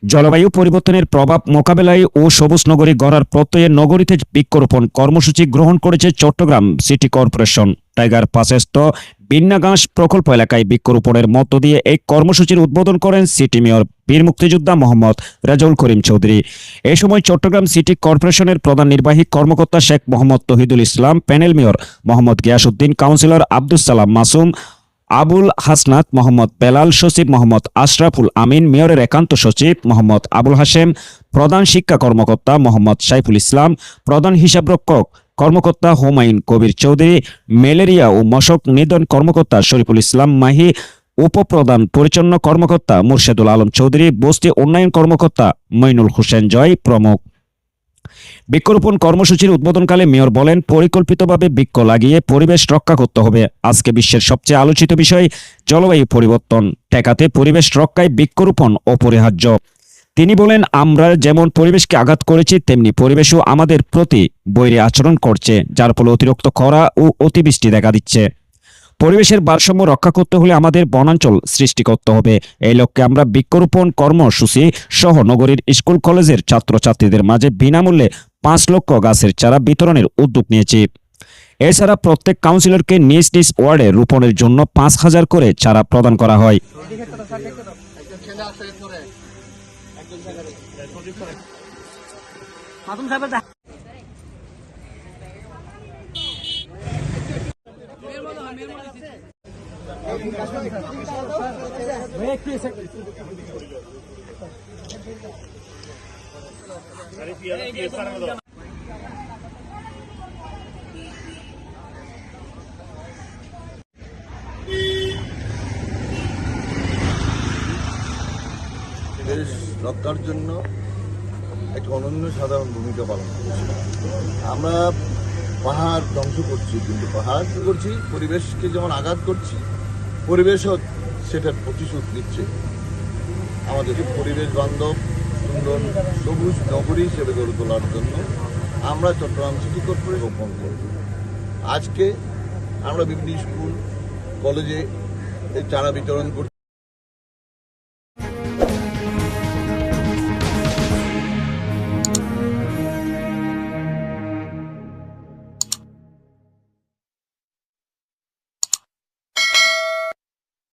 জলবায়ু পরিবর্তনের প্রভাব মোকাবেলায় ও সবুজ নগরী গড়ার প্রত্যয়ে নগরীতে বৃক্ষরোপণ কর্মসূচি গ্রহণ করেছে চট্টগ্রাম সিটি কর্পোরেশন। টাইগার পাসেস্থ বিন্যাগাঁস প্রকল্প এলাকায় বৃক্ষরোপণের মধ্য দিয়ে এই কর্মসূচির উদ্বোধন করেন সিটি মেয়র বীর মুক্তিযোদ্ধা মোহাম্মদ রেজাউল করিম চৌধুরী। এ সময় চট্টগ্রাম সিটি কর্পোরেশনের প্রধান নির্বাহী কর্মকর্তা Sheikh Mohammad Tohidul Islam, panel mayor Mohammad Giasuddin, councillor Abdus Salam Masum, Abul Hasnat, Mohammad Belal, সচিব মোহাম্মদ আশরাফুল আমিন, মেয়রের একান্ত সচিব মোহাম্মদ আবুল হাশেম, প্রধান শিক্ষা কর্মকর্তা মোহাম্মদ সাইফুল ইসলাম, প্রধান হিসাবরক্ষক কর্মকর্তা হুমায়ুন কবির চৌধুরী, ম্যালেরিয়া ও মশক নিধন কর্মকর্তা শরীফুল ইসলাম মাহি, উপপ্রধান পরিচ্ছন্ন কর্মকর্তা মুর্শেদুল আলম চৌধুরী, বস্তি উন্নয়ন কর্মকর্তা মইনুল হোসেন জয় প্রমুখ। বৃক্ষরোপণ কর্মসূচির উদ্বোধনকালে মেয়র বলেন, পরিকল্পিতভাবে বৃক্ষ লাগিয়ে পরিবেশ রক্ষা করতে হবে। আজকে বিশ্বের সবচেয়ে আলোচিত বিষয় জলবায়ু পরিবর্তন। ঠেকাতে পরিবেশ রক্ষায় বৃক্ষরোপণ অপরিহার্য। তিনি বলেন, আমরা যেমন পরিবেশকে আঘাত করেছি, তেমনি পরিবেশও আমাদের প্রতি বৈরী আচরণ করছে, যার ফলে অতিরিক্ত খরা ও অতিবৃষ্টি দেখা দিচ্ছে। পরিবেশের ভারসাম্য রক্ষা করতে হলে আমাদের বনাঞ্চল সৃষ্টি করতে হবে। এই লক্ষ্যে আমরা বৃক্ষরোপণ কর্মসূচি সহ নগরীর স্কুল কলেজের ছাত্রছাত্রীদের মাঝে বিনামূল্যে 5 লক্ষ গাছের চারা বিতরণের উদ্যোগ নিয়েছি। এছাড়া প্রত্যেক কাউন্সিলরকে নিজ নিজ ওয়ার্ডে রোপণের জন্য 5,000 করে চারা প্রদান করা হয়। দেশ রক্ষার জন্য এক অনন্য সাধারণ ভূমিকা পালন করছে। আমরা পাহাড় ধ্বংস করছি, কিন্তু পাহাড় কি করছি, পরিবেশকে যেমন আঘাত করছি, পরিবেশও সেটার প্রতিশোধ নিচ্ছে। আমাদের পরিবেশ বান্ধব সুন্দর সবুজ নগরী হিসেবে গড়ে তোলার জন্য আমরা চট্টগ্রাম সিটি কর্পোরেশন রোপণ করব। আজকে আমরা বিভিন্ন স্কুল কলেজে এই চারা বিতরণ করছি।